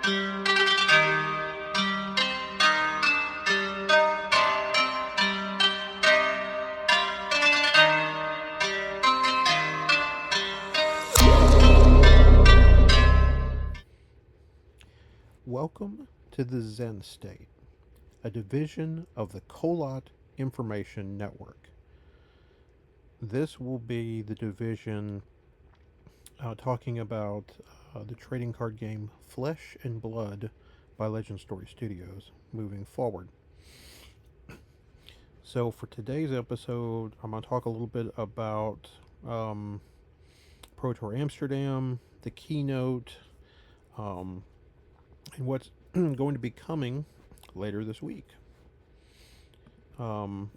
Welcome to the Zen State, a division of the Kolat Information Network. This will be the division talking about the trading card game Flesh and Blood by Legend Story Studios moving forward. So, for today's episode, I'm going to talk a little bit about Pro Tour Amsterdam, the Keynote, and what's going to be coming later this week. So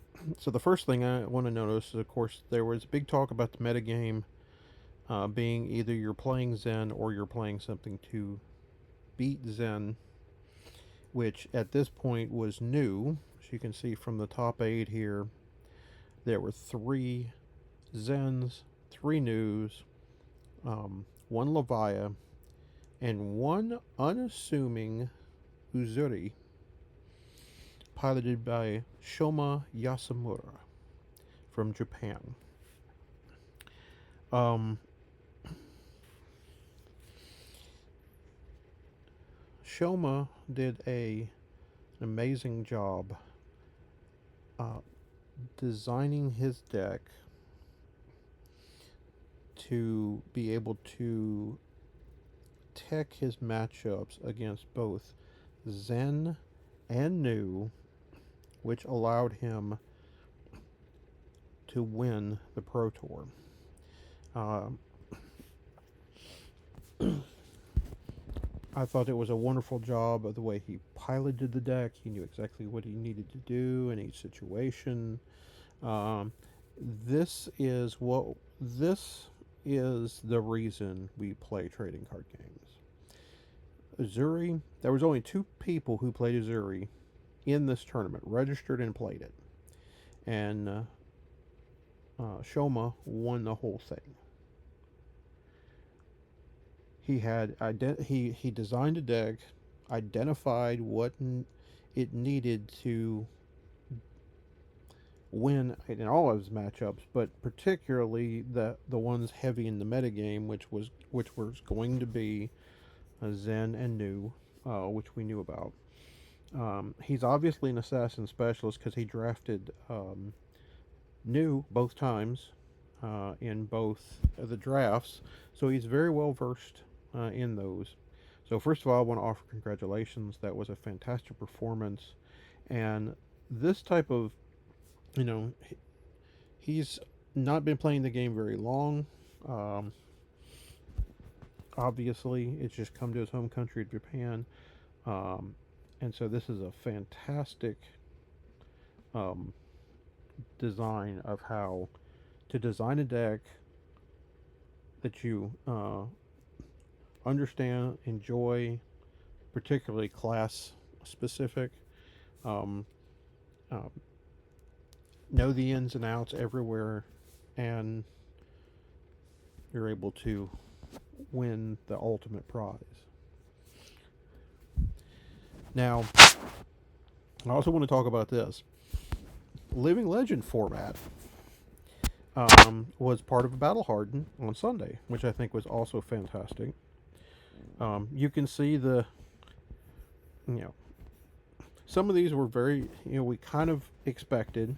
the first thing I want to notice is, of course, there was big talk about the metagame being either you're playing Zen or you're playing something to beat Zen, which at this point was new. As you can see from the top 8 here, there were 3 Zens, 3 News, 1 Levia, and 1 unassuming Uzuri, piloted by Shoma Yasamura from Japan. Shoma did an amazing job designing his deck to be able to tech his matchups against both Zen and New, which allowed him to win the Pro Tour. I thought it was a wonderful job of the way he piloted the deck. He knew exactly what he needed to do in each situation. This is the reason we play trading card games. Uzuri, there was only 2 people who played Uzuri in this tournament, registered and played it. And Shoma won the whole thing. He designed a deck, identified what it needed to win in all of his matchups, but particularly the ones heavy in the metagame, which was going to be Zen and New, which we knew about. He's obviously an assassin specialist because he drafted New both times in both of the drafts, so he's very well versed in those. So first of all, I want to offer congratulations. That was a fantastic performance, and this type of, he's not been playing the game very long. Obviously, it's just come to his home country, Japan, and so this is a fantastic design of how to design a deck that you understand, enjoy, particularly class specific. Know the ins and outs everywhere, and you're able to win the ultimate prize. Now, I also want to talk about this. Living Legend format was part of Battle Hardened on Sunday, which I think was also fantastic. You can see some of these were very, we kind of expected.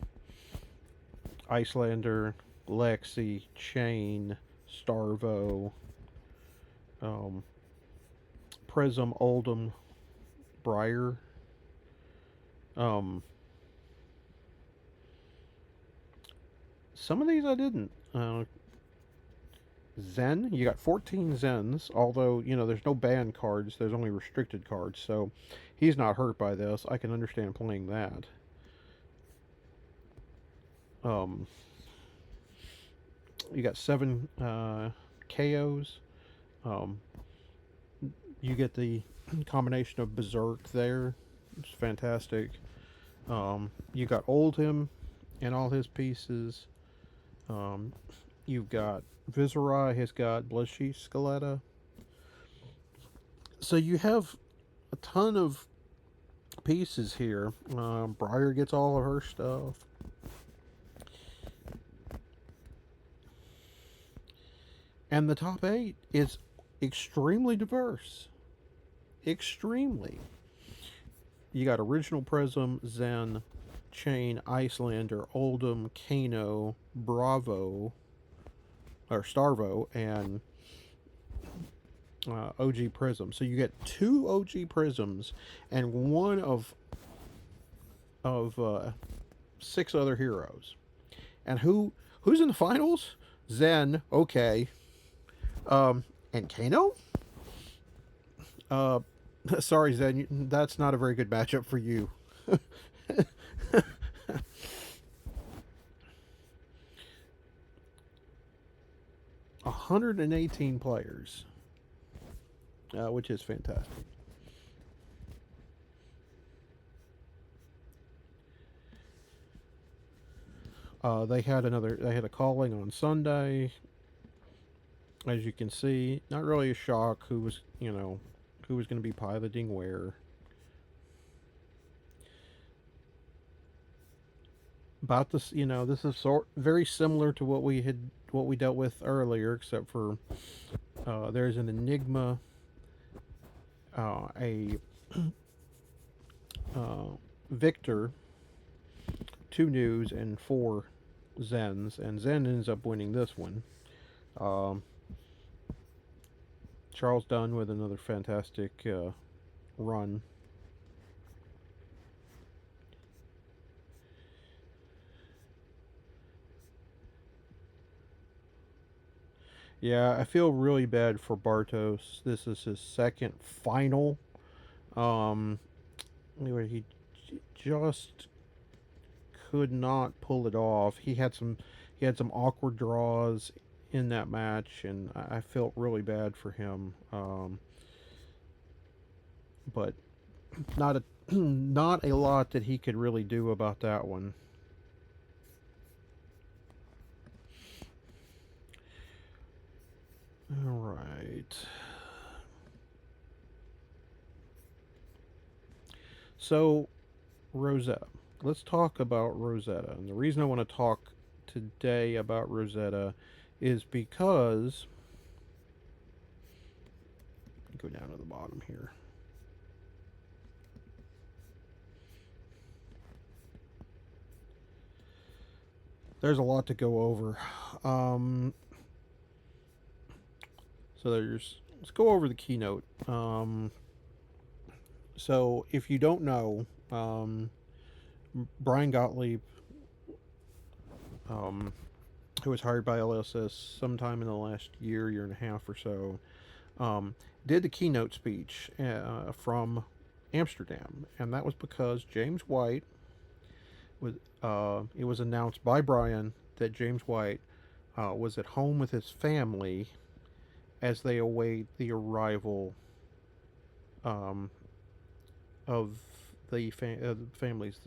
Icelander, Lexi, Chain, Starvo, Prism, Oldham, Briar. Some of these I didn't. Zen, you got 14 Zens, although, there's no banned cards, there's only restricted cards, so he's not hurt by this. I can understand playing that. You got 7 KOs. You get the combination of Berserk there. It's fantastic. You got Oldhim and all his pieces. You've got Viserai has got Bloodsheath Scaletta. So you have a ton of pieces here. Briar gets all of her stuff. And the top 8 is extremely diverse. Extremely. You got Original Prism, Zen, Chain, Icelander, Oldham, Kano, Bravo, or Starvo, and OG Prism. So you get 2 OG Prisms and one of 6 other heroes. And who's in the finals? Zen, okay. And Kano? Sorry, Zen, that's not a very good matchup for you. 118 players, which is fantastic. They had a calling on Sunday. As you can see, not really a shock who was going to be piloting where. About this, this is very similar to what we dealt with earlier, except for there's an Enigma, a Victor, 2 News, and 4 Zens, and Zen ends up winning this one. Charles Dunn with another fantastic run. Yeah, I feel really bad for Bartos. This is his second final. Anyway, he just could not pull it off. He had some awkward draws in that match, and I felt really bad for him. But not a not a lot that he could really do about that one. All right. So, Rosetta. Let's talk about Rosetta. And the reason I want to talk today about Rosetta is because go down to the bottom here. There's a lot to go over. So let's go over the keynote. So if you don't know, Brian Gottlieb, who was hired by LSS sometime in the last year and a half or so, did the keynote speech from Amsterdam, and that was because James White was. It was announced by Brian that James White was at home with his family as they await the arrival of the family's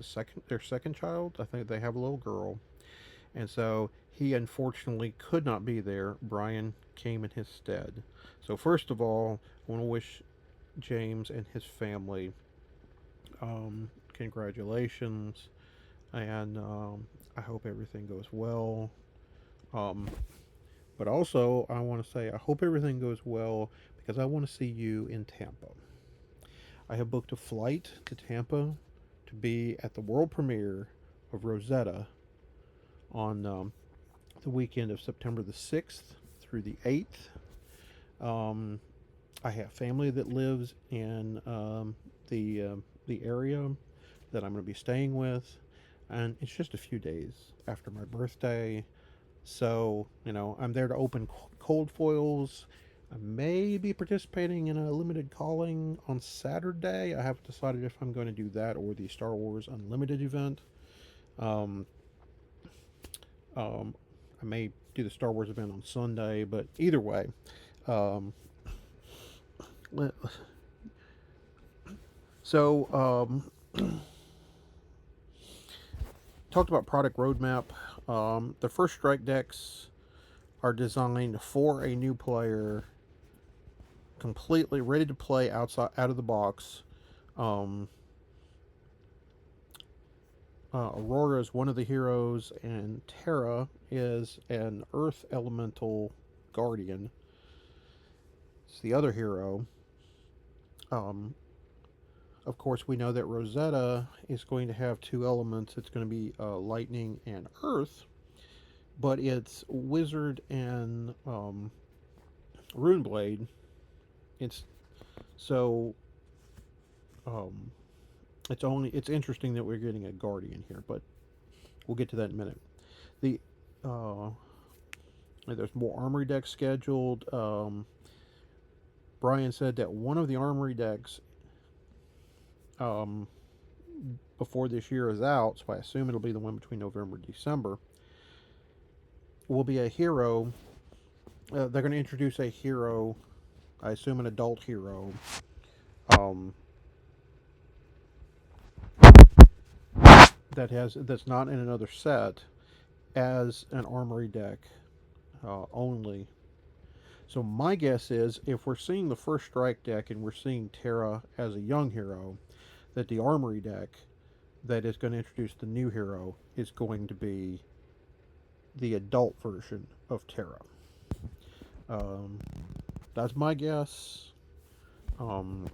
their second child. I think they have a little girl, and so he unfortunately could not be there. Brian came in his stead. So first of all, I want to wish James and his family congratulations, and I hope everything goes well. But also, I want to say I hope everything goes well because I want to see you in Tampa. I have booked a flight to Tampa to be at the world premiere of Rosetta on the weekend of September the 6th through the 8th. I have family that lives in the area that I'm going to be staying with, and it's just a few days after my birthday. So, I'm there to open cold foils. I may be participating in a limited calling on Saturday. I haven't decided if I'm going to do that or the Star Wars Unlimited event. I may do the Star Wars event on Sunday, but either way, so talked about product roadmap. The first strike decks are designed for a new player, completely ready to play out of the box. Um, Aurora is one of the heroes, and Terra is an Earth Elemental Guardian. It's the other hero. Um, of course, we know that Rosetta is going to have two elements. It's going to be lightning and earth, but it's wizard and runeblade. It's so um, it's interesting that we're getting a guardian here, but we'll get to that in a minute. The uh, there's more armory decks scheduled. Brian said that one of the armory decks um, before this year is out, so I assume it'll be the one between November and December, will be a hero. They're going to introduce a hero, I assume an adult hero, um, that's not in another set as an armory deck only. So my guess is if we're seeing the first strike deck and we're seeing Terra as a young hero, that the armory deck that is going to introduce the new hero is going to be the adult version of Terra. Um, that's my guess. Um,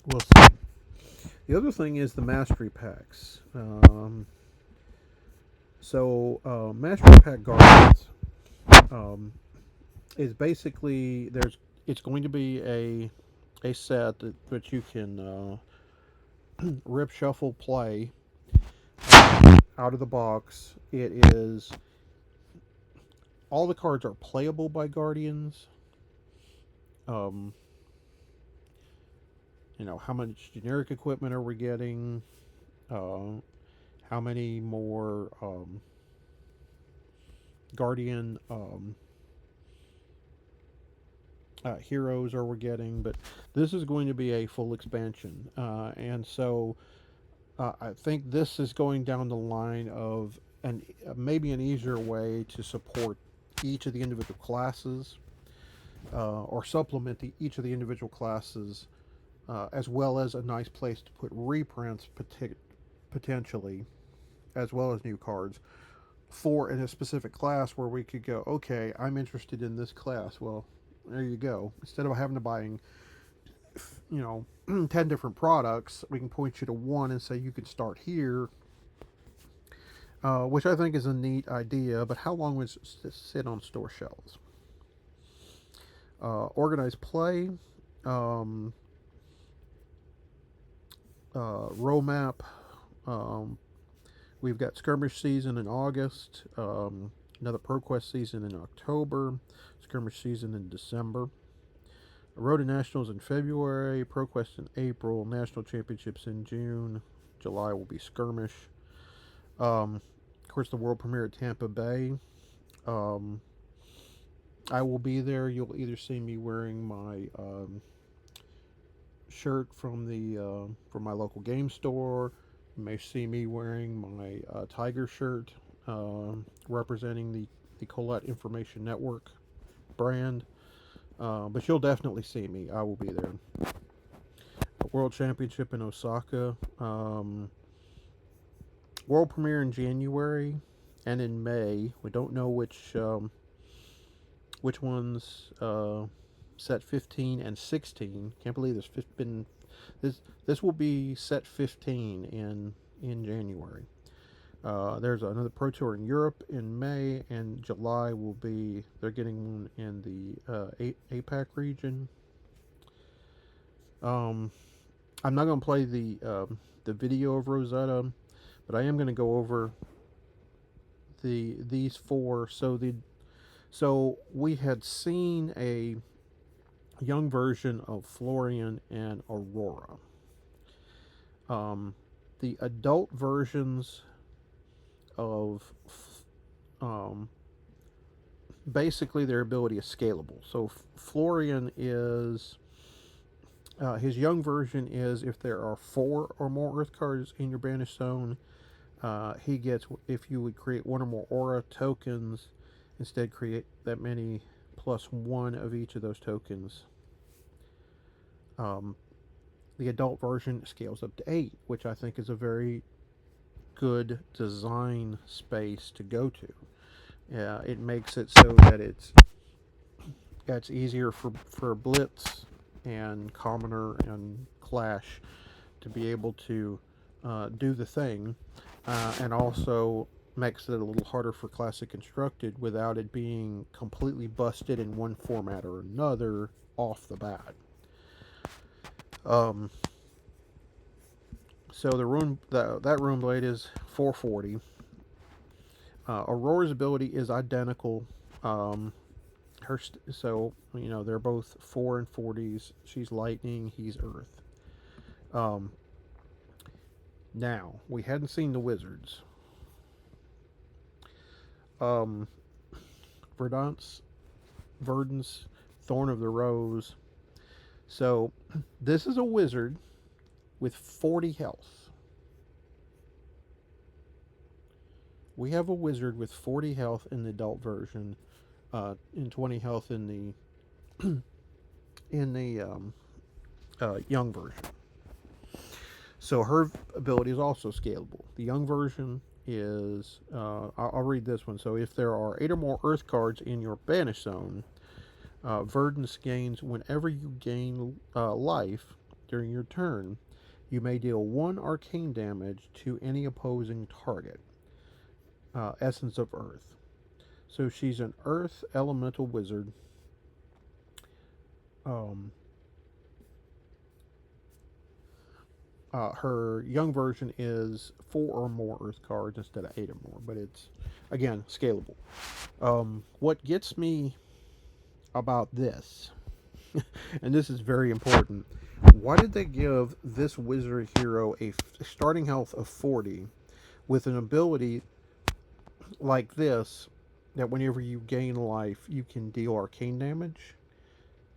we'll see. The other thing is the mastery packs. Mastery pack guardians um, is basically it's going to be a set that you can rip, shuffle, play out of the box. It is all the cards are playable by guardians. Um, how much generic equipment are we getting? How many more guardian heroes are we getting? But this is going to be a full expansion, and so I think this is going down the line of maybe an easier way to support each of the individual classes or supplement each of the individual classes, as well as a nice place to put reprints potentially, as well as new cards for in a specific class where we could go, okay, I'm interested in this class. Well, there you go. Instead of having to buying, 10 different products, we can point you to one and say you can start here, which I think is a neat idea. But how long would it sit on store shelves? Organized play, um, row map. Um, we've got skirmish season in August, another ProQuest season in October, skirmish season in December. Road to Nationals in February, ProQuest in April, National Championships in June. July will be skirmish. Of course, the world premiere at Tampa Bay. I will be there. You'll either see me wearing my shirt from my local game store. You may see me wearing my Tiger shirt representing the Kolat Information Network brand. But you'll definitely see me. I will be there. World Championship in Osaka. World premiere in January and in May. We don't know which ones. Set 15 and 16. Can't believe this will be set 15 in January. There's another Pro Tour in Europe in May, and July will be they're getting one in the APAC region. I'm not going to play the video of Rosetta, but I am going to go over these four. So we had seen a young version of Florian and Aurora. The adult versions of basically their ability is scalable. So Florian is his young version is if there are 4 or more Earth cards in your banished zone, he gets, if you would create 1 or more aura tokens, instead create that many plus 1 of each of those tokens. The adult version scales up to 8, which I think is a very good design space to go to. It makes it so that it's easier for Blitz and Commoner and Clash to be able to do the thing, and also makes it a little harder for Classic Constructed without it being completely busted in one format or another off the bat. Um, so that Rune Blade is 440. Aurora's ability is identical. Um, so they're both 4 and 40s. She's lightning. He's earth. Um, Now we hadn't seen the wizards. Um, Verdant's Thorn of the Rose. So this is a wizard with 40 health. We have a wizard with 40 health in the adult version, and 20 health in the in the young version. So her ability is also scalable. The young version is I'll read this one. So if there are 8 or more Earth cards in your banish zone, Verdance gains whenever you gain life during your turn. You may deal 1 arcane damage to any opposing target. Essence of Earth. So she's an Earth elemental wizard. Um, Her young version is 4 or more Earth cards instead of 8 or more, but it's again scalable. What gets me about this, and this is very important, why did they give this wizard hero a starting health of 40 with an ability like this that whenever you gain life you can deal arcane damage?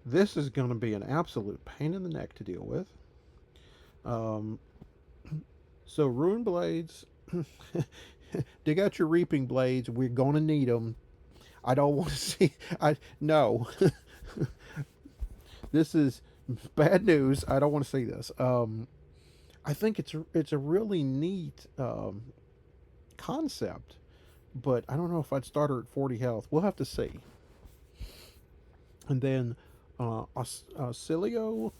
This is going to be an absolute pain in the neck to deal with. Um, so Rune Blades, dig out your reaping blades. We're going to need them. I don't want to see. No. This is bad news. I don't want to see this. I think it's a really neat concept, but I don't know if I'd start her at 40 health. We'll have to see. And then Auxilio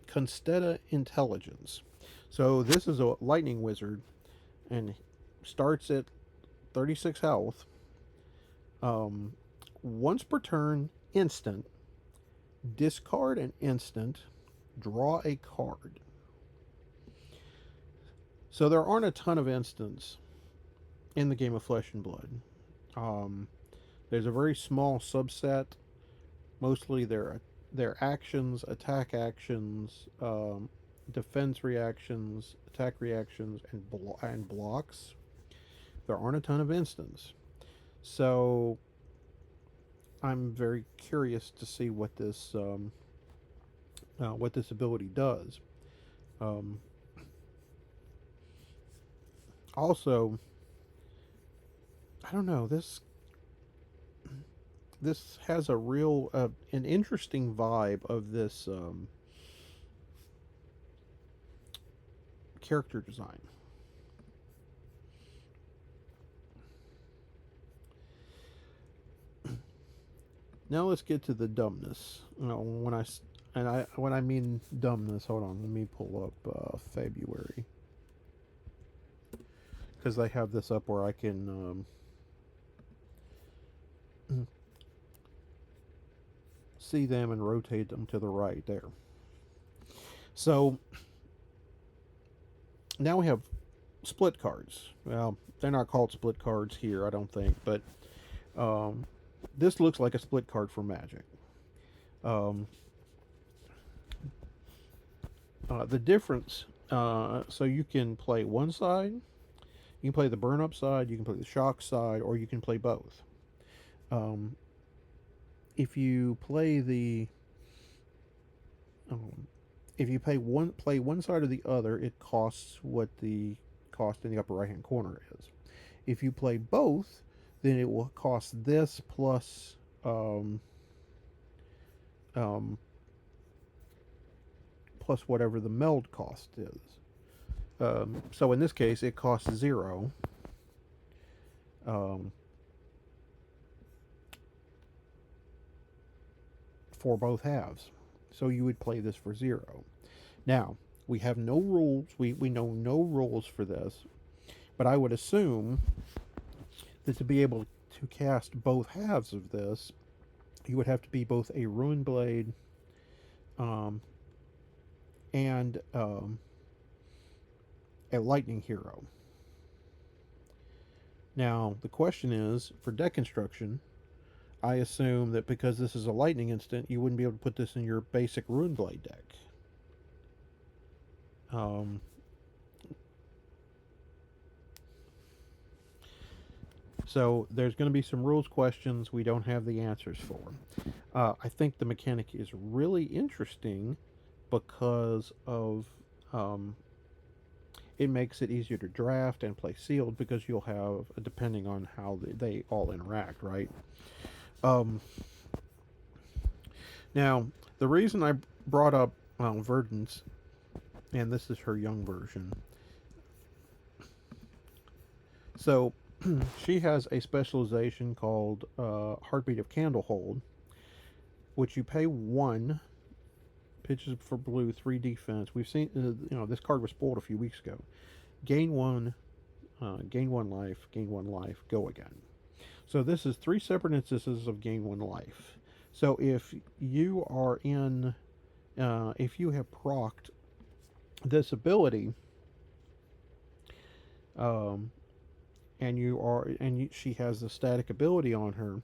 Constetta Intelligence. So this is a lightning wizard, and starts at 36 health. Once per turn, instant. Discard an instant. Draw a card. So there aren't a ton of instants in the game of Flesh and Blood. There's a very small subset. Mostly their actions, attack actions, defense reactions, attack reactions, and blocks. There aren't a ton of instants. So I'm very curious to see what this ability does. Also, I don't know, this has a real an interesting vibe of this character design. Now let's get to the dumbness. When I mean dumbness, hold on, let me pull up February, because they have this up where I can see them and rotate them to the right there. So now we have split cards. Well, they're not called split cards here, I don't think, but this looks like a split card for Magic. The difference, so you can play one side, you can play the burn up side, you can play the shock side, or you can play both. If you play the if you play one side or the other, it costs what the cost in the upper right hand corner is. If you play both, then it will cost this plus plus whatever the meld cost is. So in this case, it costs 0. Um, for both halves. So you would play this for 0. Now, we have no rules. We know no rules for this. But I would assume that to be able to cast both halves of this, you would have to be both a Ruin Blade um, and a Lightning Hero. Now, the question is, for deck construction, I assume that because this is a Lightning instant, you wouldn't be able to put this in your basic Ruin Blade deck. So there's going to be some rules questions we don't have the answers for. I think the mechanic is really interesting because of it makes it easier to draft and play sealed because you'll have, depending on how they all interact, right? Now, the reason I brought up Verdance, and this is her young version. So, she has a specialization called Heartbeat of Candlehold, which you pay 1, pitches for blue, 3 defense. We've seen, this card was spoiled a few weeks ago. Gain 1 life, gain 1 life, go again. So this is 3 separate instances of gain 1 life. So if you are in, if you have procced this ability, and she has the static ability on her,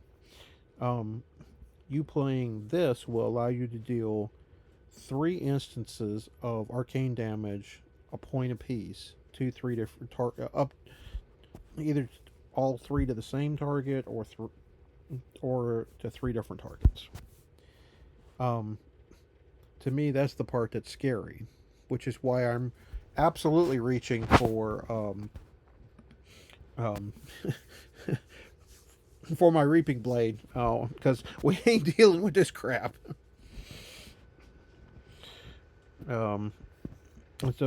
you playing this will allow you to deal 3 instances of arcane damage, a point apiece, to 3 different up either all 3 to the same target or to 3 different targets. To me, that's the part that's scary, which is why I'm absolutely reaching for for my reaping blade, because we ain't dealing with this crap. So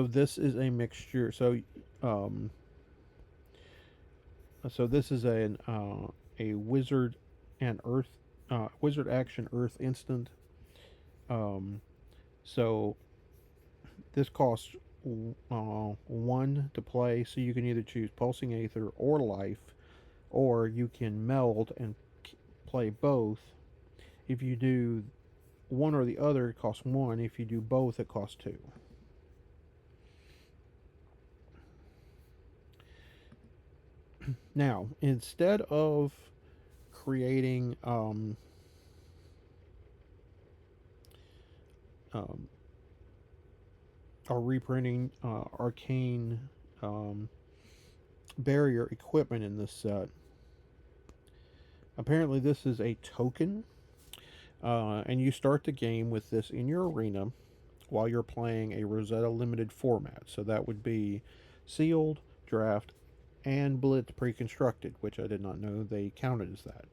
this is a mixture. So this is a wizard and earth, wizard action earth instant. So this costs 1 to play. So you can either choose pulsing aether or life, or you can meld and play both. If you do one or the other, it costs 1. If you do both, it costs 2. Now, instead of creating or reprinting arcane barrier equipment in this set, apparently this is a token, and you start the game with this in your arena while you're playing a Rosetta limited format. So that would be sealed, draft, and blitz pre-constructed, which I did not know they counted as that.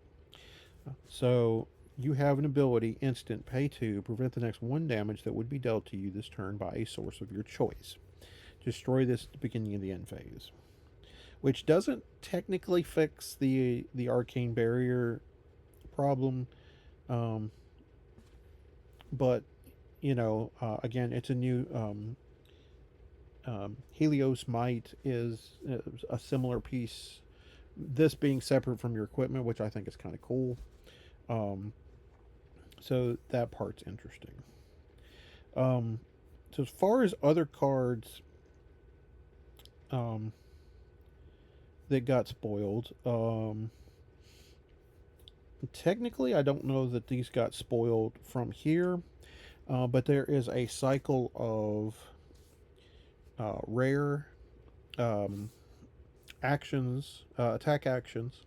So you have an ability, instant, pay 2, prevent the next 1 damage that would be dealt to you this turn by a source of your choice. Destroy this at the beginning of the end phase. Which doesn't technically fix the arcane barrier problem, but again, it's a new Helios Might is a similar piece. This being separate from your equipment, which I think is kind of cool. So that part's interesting. So as far as other cards that got spoiled, technically I don't know that these got spoiled from here, but there is a cycle of rare actions, attack actions,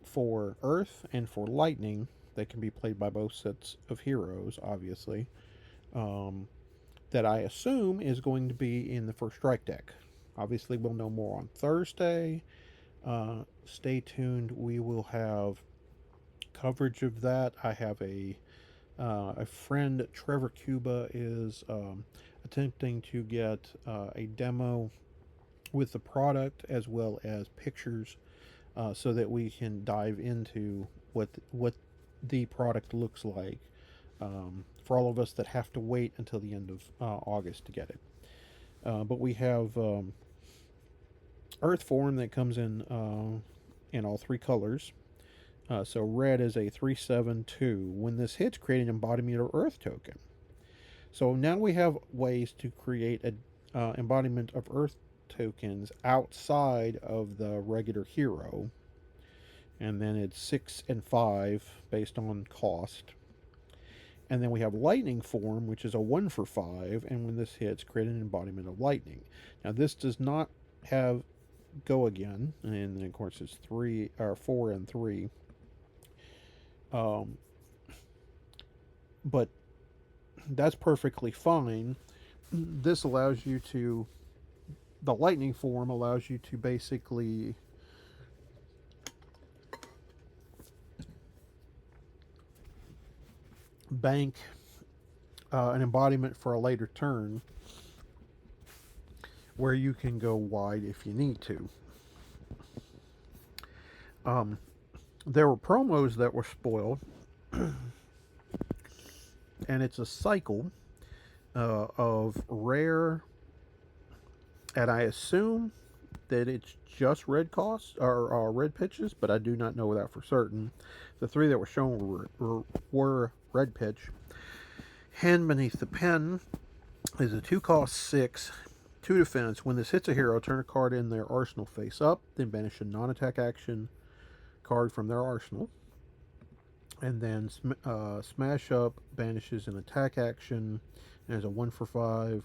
for Earth and for Lightning that can be played by both sets of heroes, obviously, that I assume is going to be in the first Strike deck. Obviously, we'll know more on Thursday. Stay tuned. We will have coverage of that. I have a A friend, Trevor Cuba, is attempting to get a demo with the product as well as pictures, so that we can dive into what the product looks like, for all of us that have to wait until the end of August to get it. But we have Earth form that comes in all three colors. So red is a 372. When this hits, create an embodiment of Earth token. So now we have ways to create a embodiment of Earth tokens outside of the regular hero, and then it's 6 and 5 based on cost. And then we have lightning form, which is a 1 for 5, and when this hits, create an embodiment of lightning. Now this does not have go again, and then of course it's 3 or 4 and 3. But that's perfectly fine. This allows you to, the lightning form allows you to basically bank an embodiment for a later turn where you can go wide if you need to. There were promos that were spoiled, and it's a cycle of rare, and I assume that it's just red costs or red pitches, but I do not know that for certain. The three that were shown were red pitch. Hand Beneath the Pen is a 2 cost 6, 2 defense. When this hits a hero, turn a card in their arsenal face up, then banish a non-attack action card from their arsenal. And then Smash Up banishes an attack action and is a 1 for 5.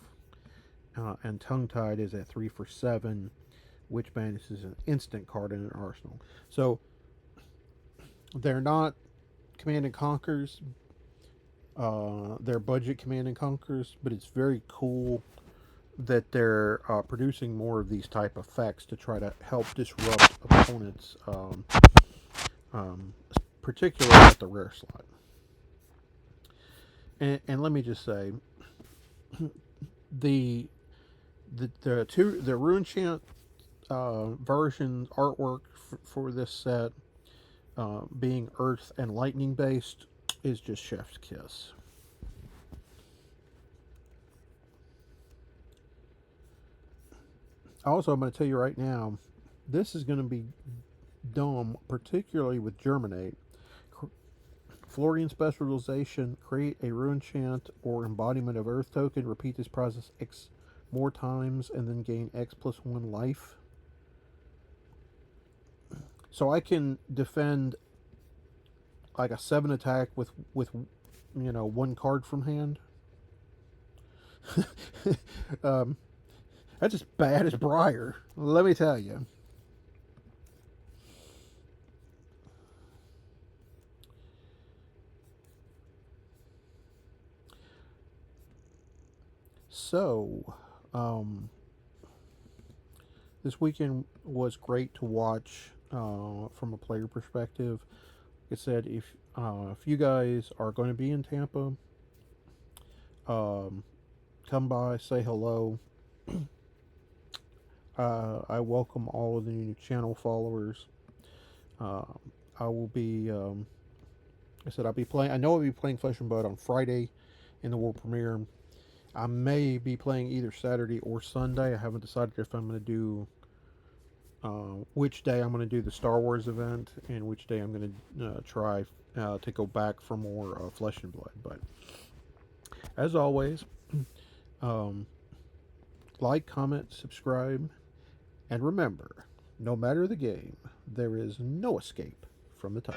And Tongue Tied is a 3 for 7, which banishes an instant card in an arsenal. So they're not Command and Conquers. They're budget Command and Conquers, but it's very cool that they're producing more of these type of effects to try to help disrupt opponents, particularly at the rare slot. And let me just say, the Rune Chant version artwork for this set, being Earth and Lightning based, is just chef's kiss. Also, I'm going to tell you right now, this is going to be dumb, particularly with Germinate. Florian specialization, create a Rune Chant or embodiment of Earth token, repeat this process X more times, and then gain X plus 1 life. So I can defend like a 7 attack with 1 card from hand. That's as bad as Briar, let me tell you. So, this weekend was great to watch from a player perspective. Like I said, if you guys are going to be in Tampa, come by, say hello. I welcome all of the new channel followers. I will be, I said I'll be playing. I know I'll be playing Flesh and Blood on Friday in the world premiere. I may be playing either Saturday or Sunday. I haven't decided if I'm going to do which day I'm going to do the Star Wars event and which day I'm going to try to go back for more Flesh and Blood. But as always, like, comment, subscribe, and remember, no matter the game, there is no escape from the type.